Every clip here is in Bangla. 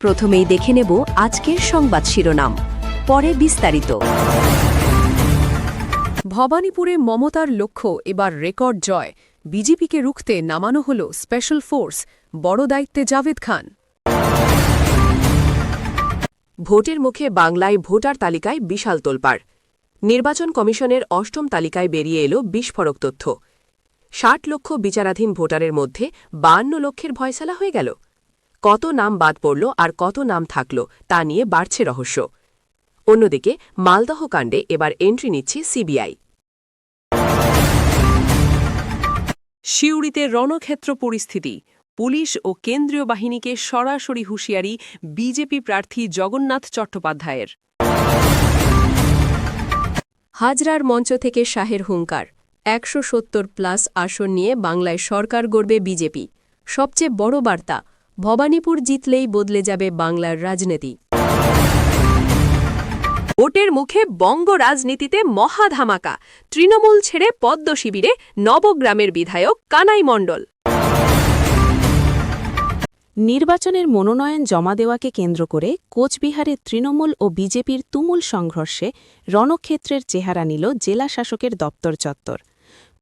প্রথমেই দেখে নেব আজকের সংবাদ শিরোনাম, পরে বিস্তারিত। ভবানীপুরে মমতার লক্ষ্য এবার রেকর্ড জয়। বিজেপিকে রুখতে নামানো হল স্পেশাল ফোর্স, বড় দায়িত্বে জাভেদ খান। ভোটের মুখে বাংলায় ভোটার তালিকায় বিশাল তোলপাড়। নির্বাচন কমিশনের অষ্টম তালিকায় বেরিয়ে এল বিস্ফোরক তথ্য। ৬০ লক্ষ বিচারাধীন ভোটারের মধ্যে ৫২ লক্ষের ভয়সালা হয়ে গেল। কত নাম বাদ পড়ল আর কত নাম থাকল তা নিয়ে বাড়ছে রহস্য। অন্যদিকে মালদহ কাণ্ডে এবার এন্ট্রি নিচ্ছে সিবিআই। সিউড়িতে রণক্ষেত্র পরিস্থিতি, পুলিশ ও কেন্দ্রীয় বাহিনীকে সরাসরি হুঁশিয়ারি বিজেপি প্রার্থী জগন্নাথ চট্টোপাধ্যায়ের। হাজরার মঞ্চ থেকে শাহের হুঙ্কার, ১৭০+ আসন নিয়ে বাংলায় সরকার গড়বে বিজেপি। সবচেয়ে বড় বার্তা, ভবানীপুর জিতলেই বদলে যাবে বাংলার রাজনীতি। ভোটের মুখে বঙ্গ রাজনীতিতে মহাধামাকা, তৃণমূল ছেড়ে পদ্ম শিবিরে নবগ্রামের বিধায়ক কানাই মণ্ডল। নির্বাচনের মনোনয়ন জমা দেওয়াকে কেন্দ্র করে কোচবিহারের তৃণমূল ও বিজেপির তুমুল সংঘর্ষে রণক্ষেত্রের চেহারা নিল জেলা শাসকের দপ্তর চত্বর।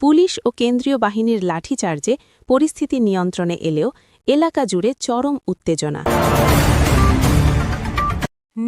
পুলিশ ও কেন্দ্রীয় বাহিনীর লাঠিচার্জে পরিস্থিতি নিয়ন্ত্রণে এলেও এলাকা জুড়ে চরম উত্তেজনা।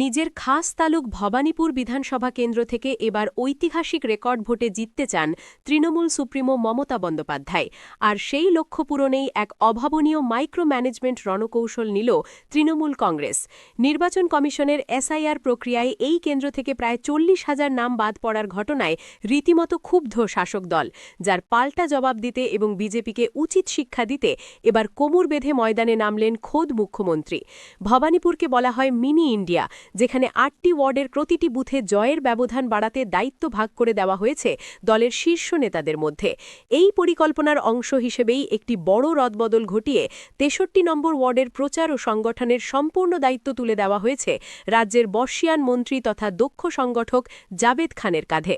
নিজের খাস তালুক ভবানীপুর বিধানসভা কেন্দ্র থেকে এবার ঐতিহাসিক রেকর্ড ভোটে জিততে চান তৃণমূল সুপ্রিমো মমতা বন্দ্যোপাধ্যায়। আর সেই লক্ষ্য পূরণেই এক অভাবনীয় মাইক্রো ম্যানেজমেন্ট রণকৌশল নিল তৃণমূল কংগ্রেস। নির্বাচন কমিশনের এসআইআর প্রক্রিয়ায় এই কেন্দ্র থেকে প্রায় ৪০,০০০ নাম বাদ পড়ার ঘটনায় রীতিমতো ক্ষুব্ধ শাসক দল, যার পাল্টা জবাব দিতে এবং বিজেপিকে উচিত শিক্ষা দিতে এবার কোমর বেঁধে ময়দানে নামলেন খোদ মুখ্যমন্ত্রী। ভবানীপুরকে বলা হয় মিনি ইন্ডিয়া, যেখানে ৮টি ওয়ার্ডের প্রতিটি বুথে জয়ের ব্যবধান বাড়াতে দায়িত্ব ভাগ করে দেওয়া হয়েছে দলের শীর্ষ নেতাদের মধ্যে। এই পরিকল্পনার অংশ হিসেবেই একটি বড় রদবদল ঘটিয়ে ৬৩ নম্বর ওয়ার্ডের প্রচার ও সংগঠনের সম্পূর্ণ দায়িত্ব তুলে দেওয়া হয়েছে রাজ্যের বর্ষীয়ান মন্ত্রী তথা দক্ষ সংগঠক জাভেদ খানের কাঁধে।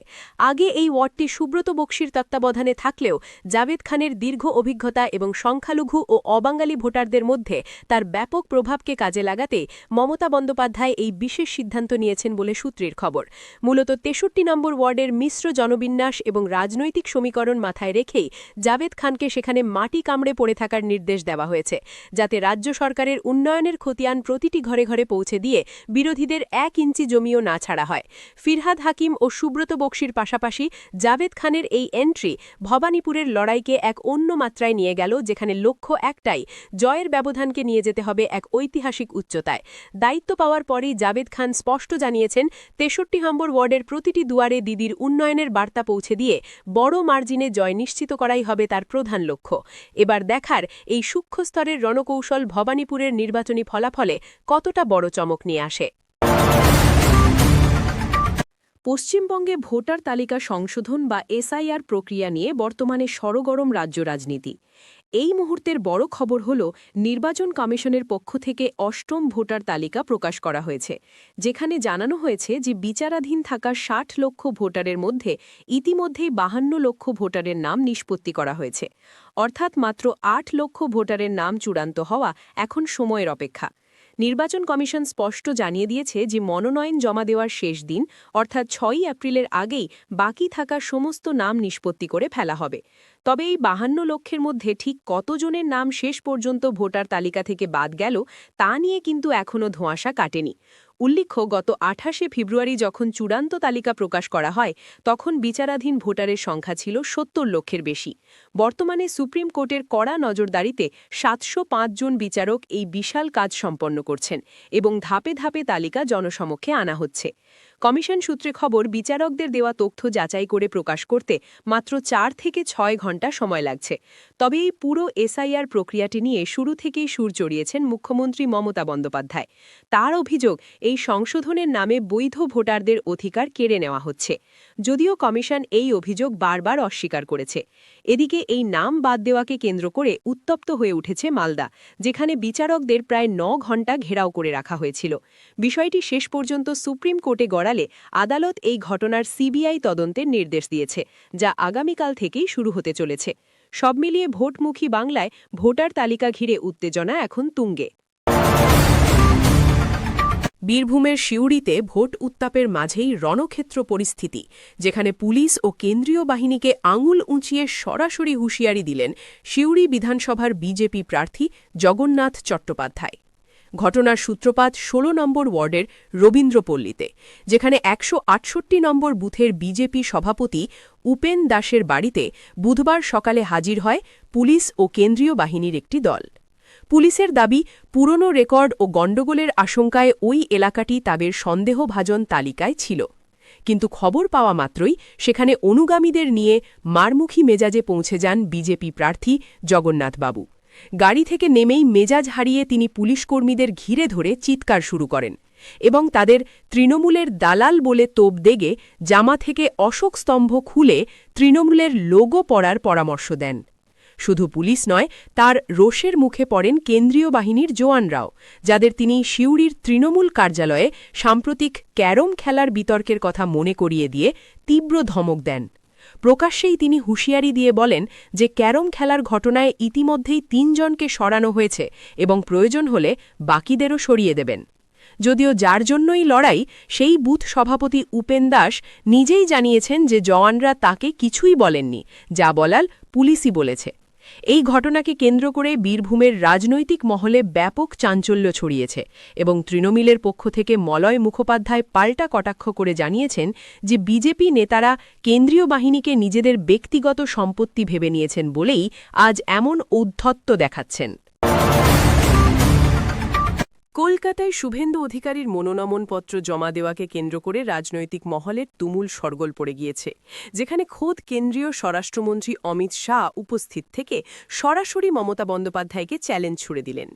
আগে এই ওয়ার্ডটি সুব্রত বক্সির তত্ত্বাবধানে থাকলেও জাভেদ খানের দীর্ঘ অভিজ্ঞতা এবং সংখ্যালঘু ও অবাঙালি ভোটারদের মধ্যে তার ব্যাপক প্রভাবকে কাজে লাগাতে মমতা বন্দ্যোপাধ্যায় এই বিশেষ সিদ্ধান্ত নিয়েছেন বলে সূত্রের খবর। মূলত ৬৩ নম্বর ওয়ার্ডের মিশ্র জনবিন্যাস এবং রাজনৈতিক সমীকরণ মাথায় রেখেই জাভেদ খানকে সেখানে মাটি কামড়ে পড়ে থাকার নির্দেশ দেওয়া হয়েছে, যাতে রাজ্য সরকারের উন্নয়নের খতিয়ান প্রতিটি ঘরে ঘরে পৌঁছে দিয়ে বিরোধীদের ১ ইঞ্চি জমিও না ছাড়া হয়। ফিরহাদ হাকিম ও সুব্রত বক্সির পাশাপাশি জাভেদ খানের এই এন্ট্রি ভবানীপুরের লড়াইকে এক অন্য মাত্রায় নিয়ে গেল, যেখানে লক্ষ্য একটাই, জয়ের ব্যবধানকে নিয়ে যেতে হবে এক ঐতিহাসিক উচ্চতায়। দায়িত্ব পাওয়ার পরই জাভেদ খান স্পষ্ট জানিয়েছেন ৬৩ নম্বর ওয়ার্ডের প্রতিটি দুয়ারে দিদির উন্নয়নের বার্তা পৌঁছে দিয়ে বড় মার্জিনে জয় নিশ্চিত করাই হবে তার প্রধান লক্ষ্য। এবার দেখার এই সূক্ষ্ম স্তরের রণকৌশল ভবানীপুরের নির্বাচনী ফলাফলে কতটা বড় চমক নিয়ে আসে। পশ্চিমবঙ্গে ভোটার তালিকা সংশোধন বা এসআইআর প্রক্রিয়া নিয়ে বর্তমানে সরগরম রাজ্য রাজনীতি। এই মুহূর্তের বড় খবর হল, নির্বাচন কমিশনের পক্ষ থেকে অষ্টম ভোটার তালিকা প্রকাশ করা হয়েছে, যেখানে জানানো হয়েছে যে বিচারাধীন থাকা ৬০ লক্ষ ভোটারের মধ্যে ইতিমধ্যেই ৫২ লক্ষ ভোটারের নাম নিষ্পত্তি করা হয়েছে। অর্থাৎ মাত্র ৮ লক্ষ ভোটারের নাম চূড়ান্ত হওয়া এখন সময়ের অপেক্ষা। নির্বাচন কমিশন স্পষ্ট জানিয়ে দিয়েছে যে মনোনয়ন জমা দেওয়ার শেষ দিন অর্থাৎ ৬ই এপ্রিলের আগেই বাকি থাকা সমস্ত নাম নিষ্পত্তি করে ফেলা হবে। তবে এই ৫২ লক্ষের মধ্যে ঠিক কতজনের নাম শেষ পর্যন্ত ভোটার তালিকা থেকে বাদ গেল তা নিয়ে কিন্তু এখনও ধোঁয়াশা কাটেনি। উল্লেখ্য, গত ২৮শে ফেব্রুয়ারি যখন চূড়ান্ত তালিকা প্রকাশ করা হয়, তখন বিচারাধীন ভোটারের সংখ্যা ছিল ৭০ লক্ষের বেশি। বর্তমানে সুপ্রিম কোর্টের কড়া নজরদারিতে ৭০৫ জন বিচারক এই বিশাল কাজ সম্পন্ন করছেন এবং ধাপে ধাপে তালিকা জনসমক্ষে আনা হচ্ছে। কমিশন সূত্রে খবর, বিচারকদের দেওয়া তথ্য যাচাই করে প্রকাশ করতে মাত্র ৪ থেকে ৬ ঘণ্টা সময় লাগছে। তবে এই পুরো এসআইআর প্রক্রিয়াটি নিয়ে শুরু থেকেই সুর চড়িয়েছেন মুখ্যমন্ত্রী মমতা বন্দ্যোপাধ্যায়। তার অভিযোগ, এই সংশোধনের নামে বৈধ ভোটারদের অধিকার কেড়ে নেওয়া হচ্ছে, যদিও কমিশন এই অভিযোগ বারবার অস্বীকার করেছে। এদিকে এই নাম বাদ দেওয়াকে কেন্দ্র করে উত্তপ্ত হয়ে উঠেছে মালদা, যেখানে বিচারকদের প্রায় ৯ ঘণ্টা ঘেরাও করে রাখা হয়েছিল। বিষয়টি শেষ পর্যন্ত সুপ্রিম কোর্টে গড়ালে আদালত এই ঘটনার সিবিআই তদন্তের নির্দেশ দিয়েছে, যা আগামীকাল থেকেই শুরু হতে চলেছে। সব মিলিয়ে ভোটমুখী বাংলায় ভোটার তালিকা ঘিরে উত্তেজনা এখন তুঙ্গে। বীরভূমের সিউড়িতে ভোট উত্তাপের মাঝেই রণক্ষেত্র পরিস্থিতি, যেখানে পুলিশ ও কেন্দ্রীয় বাহিনীকে আঙুল উঁচিয়ে সরাসরি হুঁশিয়ারি দিলেন সিউড়ি বিধানসভার বিজেপি প্রার্থী জগন্নাথ চট্টোপাধ্যায়। ঘটনার সূত্রপাত ১৬ নম্বর ওয়ার্ডের রবীন্দ্রপল্লীতে, যেখানে ১৬৮ নম্বর বুথের বিজেপি সভাপতি উপেন দাসের বাড়িতে বুধবার সকালে হাজির হয় পুলিশ ও কেন্দ্রীয় বাহিনীর একটি দল। পুলিশের দাবি, পুরনো রেকর্ড ও গণ্ডগোলের আশঙ্কায় ওই এলাকাটি তাদের সন্দেহভাজন তালিকায় ছিল। কিন্তু খবর পাওয়া মাত্রই সেখানে অনুগামীদের নিয়ে মারমুখী মেজাজে পৌঁছে যান বিজেপি প্রার্থী জগন্নাথবাবু। গাড়ি থেকে নেমেই মেজাজ হারিয়ে তিনি পুলিশকর্মীদের ঘিরে ধরে চিৎকার শুরু করেন এবং তাদের তৃণমূলের দালাল বলে তোপ দেগে জামা থেকে অশোক স্তম্ভ খুলে তৃণমূলের লোগো পরার পরামর্শ দেন। শুধু পুলিশ নয়, তার রোষের মুখে পড়েন কেন্দ্রীয় বাহিনীর জওয়ানরাও, যাদের তিনি সিউড়ির তৃণমূল কার্যালয়ে সাম্প্রতিক ক্যারম খেলার বিতর্কের কথা মনে করিয়ে দিয়ে তীব্র ধমক দেন। প্রকাশ্যেই তিনি হুঁশিয়ারি দিয়ে বলেন যে ক্যারম খেলার ঘটনায় ইতিমধ্যেই ৩ জনকে সরানো হয়েছে এবং প্রয়োজন হলে বাকিদেরও সরিয়ে দেবেন। যদিও যার জন্যই লড়াই, সেই বুথ সভাপতি উপেন দাস নিজেই জানিয়েছেন যে জওয়ানরা তাকে কিছুই বলেননি, যা বলার পুলিশই বলেছে। এই ঘটনাকে কেন্দ্র করে বীরভূমের রাজনৈতিক মহলে ব্যাপক চাঞ্চল্য ছড়িয়েছে এবং তৃণমূলের পক্ষ থেকে মলয় মুখোপাধ্যায় পাল্টা কটাক্ষ করে জানিয়েছেন যে বিজেপি নেতারা কেন্দ্রীয় বাহিনীকে নিজেদের ব্যক্তিগত সম্পত্তি ভেবে নিয়েছেন বলেই আজ এমন ঔদ্ধত্য দেখাচ্ছেন। কলকাতায় শুভেন্দু অধিকারীর মনোনয়নপত্র জমা দেওয়াকে কেন্দ্র করে রাজনৈতিক মহলের তুমুল শোরগোল পড়ে গিয়েছে, যেখানে খোদ কেন্দ্রীয় স্বরাষ্ট্রমন্ত্রী অমিত শাহ উপস্থিত থেকে সরাসরি মমতা বন্দ্যোপাধ্যায়কে চ্যালেঞ্জ ছুড়ে দিলেন।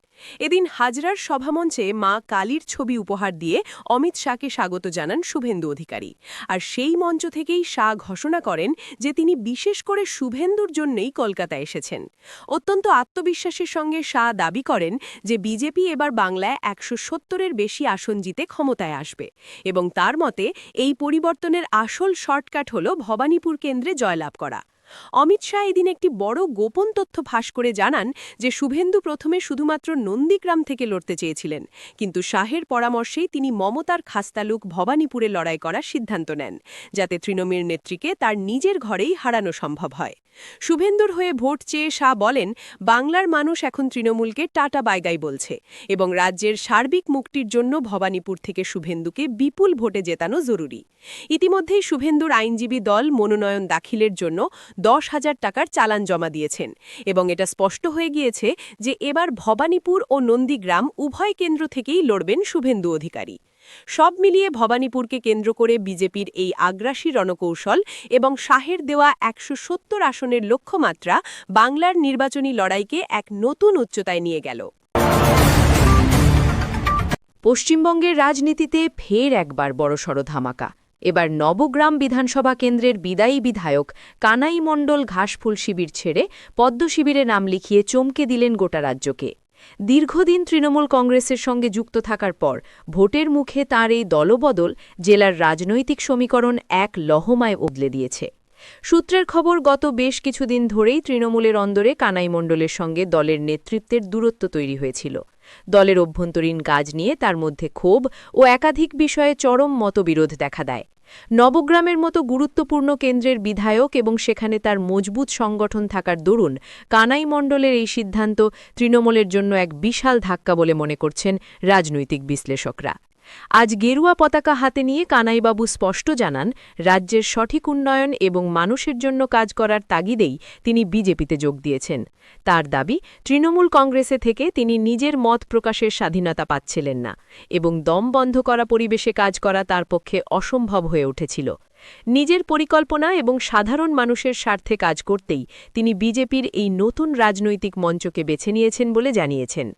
এদিন হাজরার সভামঞ্চে মা কালীর ছবি উপহার দিয়ে অমিত শাহকে স্বাগত জানান শুভেন্দু অধিকারী, আর সেই মঞ্চ থেকেই শাহ ঘোষণা করেন যে তিনি বিশেষ করে শুভেন্দুর জন্যই কলকাতায় এসেছেন। অত্যন্ত আত্মবিশ্বাসের সঙ্গে শাহ দাবি করেন যে বিজেপি এবার বাংলায় ১৭০-এর বেশি আসন জিতে ক্ষমতায় আসবে এবং তার মতে এই পরিবর্তনের আসল শর্টকাট হল ভবানীপুর কেন্দ্রে জয়লাভ করা। অমিত শাহ এদিন একটি বড় গোপন তথ্য ফাঁস করে জানান যে শুভেন্দু প্রথমে শুধুমাত্র নন্দীগ্রাম থেকে লড়তে চেয়েছিলেন, কিন্তু শাহের পরামর্শেই তিনি মমতার খাস্তালুক ভবানীপুরে লড়াই করার সিদ্ধান্ত নেন, যাতে তৃণমূল নেত্রীকে তার নিজের ঘরেই হারানো সম্ভব হয়। শুভেন্দুর হয়ে ভোট চেয়ে শাহ বলেন, বাংলার মানুষ এখন তৃণমূলকে টাটা বাইগাই বলছে এবং রাজ্যের সার্বিক মুক্তির জন্য ভবানীপুর থেকে শুভেন্দুকে বিপুল ভোটে জেতানো জরুরি। ইতিমধ্যেই শুভেন্দুর আইনজীবী দল মনোনয়ন দাখিলের জন্য ১০,০০০ টাকার চালান জমা দিয়েছেন এবং এটা স্পষ্ট হয়ে গিয়েছে যে এবার ভবানীপুর ও নন্দীগ্রাম উভয় কেন্দ্র থেকেই লড়বেন শুভেন্দু অধিকারী। সব মিলিয়ে ভবানীপুরকে কেন্দ্র করে বিজেপির এই আগ্রাসী রণকৌশল এবং শাহের দেওয়া ১৭০ আসনের লক্ষ্যমাত্রা বাংলার নির্বাচনী লড়াইকে এক নতুন উচ্চতায় নিয়ে গেল। পশ্চিমবঙ্গের রাজনীতিতে ফের একবার বড়সড় ধামাকা। এবার নবগ্রাম বিধানসভা কেন্দ্রের বিদায়ী বিধায়ক কানাই মণ্ডল ঘাসফুল শিবির ছেড়ে পদ্ম শিবিরে নাম লিখিয়ে চমকে দিলেন গোটা রাজ্যকে। দীর্ঘদিন তৃণমূল কংগ্রেসের সঙ্গে যুক্ত থাকার পর ভোটের মুখে তাঁর এই দলবদল জেলার রাজনৈতিক সমীকরণ এক লহমায় বদলে দিয়েছে। সূত্রের খবর, গত বেশ কিছুদিন ধরেই তৃণমূলের অন্দরে কানাই মণ্ডলের সঙ্গে দলের নেতৃত্বের দূরত্ব তৈরি হয়েছিল। দলের অভ্যন্তরীণ কাজ নিয়ে তার মধ্যে ক্ষোভ ও একাধিক বিষয়ে চরম মতবিরোধ দেখা দেয়। নবগ্রামের মতো গুরুত্বপূর্ণ কেন্দ্রের বিধায়ক এবং সেখানে তার মজবুত সংগঠন থাকার দরুন কানাই মণ্ডলের এই সিদ্ধান্ত তৃণমূলের জন্য এক বিশাল ধাক্কা বলে মনে করছেন রাজনৈতিক বিশ্লেষকরা। আজ গেরুয়া পতাকা হাতে নিয়ে কানাইবাবু স্পষ্ট জানান, রাজ্যের সঠিক উন্নয়ন এবং মানুষের জন্য কাজ করার তাগিদেই তিনি বিজেপিতে যোগ দিয়েছেন। তার দাবি, তৃণমূল কংগ্রেসে থেকে তিনি নিজের মত প্রকাশের স্বাধীনতা পাচ্ছিলেন না এবং দম বন্ধ করা পরিবেশে কাজ করা তার পক্ষে অসম্ভব হয়ে উঠেছিল। নিজের পরিকল্পনা এবং সাধারণ মানুষের স্বার্থে কাজ করতেই তিনি বিজেপির এই নতুন রাজনৈতিক মঞ্চকে বেছে নিয়েছেন বলে জানিয়েছেন।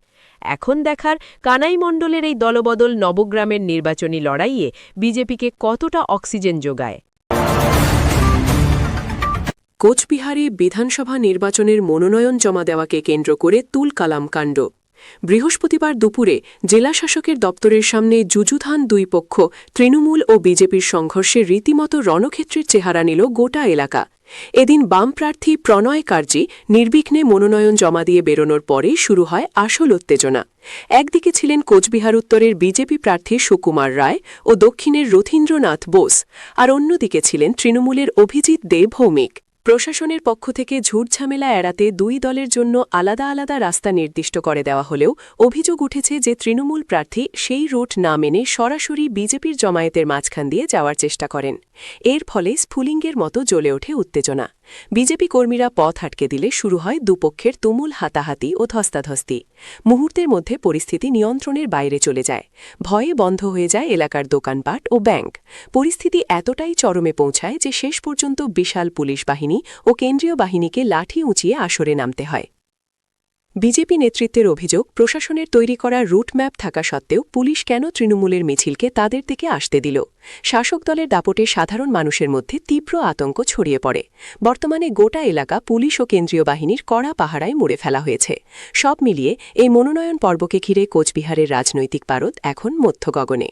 এখন দেখার, কানাই মণ্ডলের এই দলবদল নবগ্রামের নির্বাচনী লড়াইয়ে বিজেপিকে কতটা অক্সিজেন যোগায়। কোচবিহারে বিধানসভা নির্বাচনের মনোনয়ন জমা দেওয়াকে কেন্দ্র করে তুলকালাম কাণ্ড। বৃহস্পতিবার দুপুরে জেলাশাসকের দপ্তরের সামনে যুযুধান দুই পক্ষ তৃণমূল ও বিজেপির সংঘর্ষে রীতিমতো রণক্ষেত্রের চেহারা নিল গোটা এলাকা। এদিন বাম প্রার্থী প্রণয় কার্জি নির্বিঘ্নে মনোনয়ন জমা দিয়ে বেরোনোর পরেই শুরু হয় আসল উত্তেজনা। একদিকে ছিলেন কোচবিহার উত্তরের বিজেপি প্রার্থী সুকুমার রায় ও দক্ষিণের রথীন্দ্রনাথ বোস, আর অন্যদিকে ছিলেন তৃণমূলের অভিজিৎ দে ভৌমিক। প্রশাসনের পক্ষ থেকে ঝুটঝামেলা এড়াতে দুই দলের জন্য আলাদা আলাদা রাস্তা নির্দিষ্ট করে দেওয়া হলেও অভিযোগ উঠেছে যে তৃণমূল প্রার্থী সেই রুট না মেনে সরাসরি বিজেপির জমায়েতের মাঝখান দিয়ে যাওয়ার চেষ্টা করেন। এর ফলে স্ফুলিঙ্গের মতো জ্বলে ওঠে উত্তেজনা। বিজেপি কর্মীরা পথ আটকে দিলে শুরু হয় দুপক্ষের তুমুল হাতাহাতি ও ধস্তাধস্তি। মুহূর্তের মধ্যে পরিস্থিতি নিয়ন্ত্রণের বাইরে চলে যায়। ভয়ে বন্ধ হয়ে যায় এলাকার দোকানপাট ও ব্যাংক। পরিস্থিতি এতটাই চরমে পৌঁছায় যে শেষ পর্যন্ত বিশাল পুলিশ বাহিনী ও কেন্দ্রীয় বাহিনীকে লাঠি উঁচিয়ে আসরে নামতে হয়। বিজেপি নেতৃত্বের অভিযোগ, প্রশাসনের তৈরি করা রুটম্যাপ থাকা সত্ত্বেও পুলিশ কেন তৃণমূলের মিছিলকে তাদের দিকে আসতে দিল। শাসক দলের দাপটে সাধারণ মানুষের মধ্যে তীব্র আতঙ্ক ছড়িয়ে পড়ে। বর্তমানে গোটা এলাকা পুলিশ ও কেন্দ্রীয় বাহিনীর কড়া পাহারায় মুড়ে ফেলা হয়েছে। সব মিলিয়ে এই মনোনয়ন পর্বকে ঘিরে কোচবিহারের রাজনৈতিক পারদ এখন মধ্য গগনে।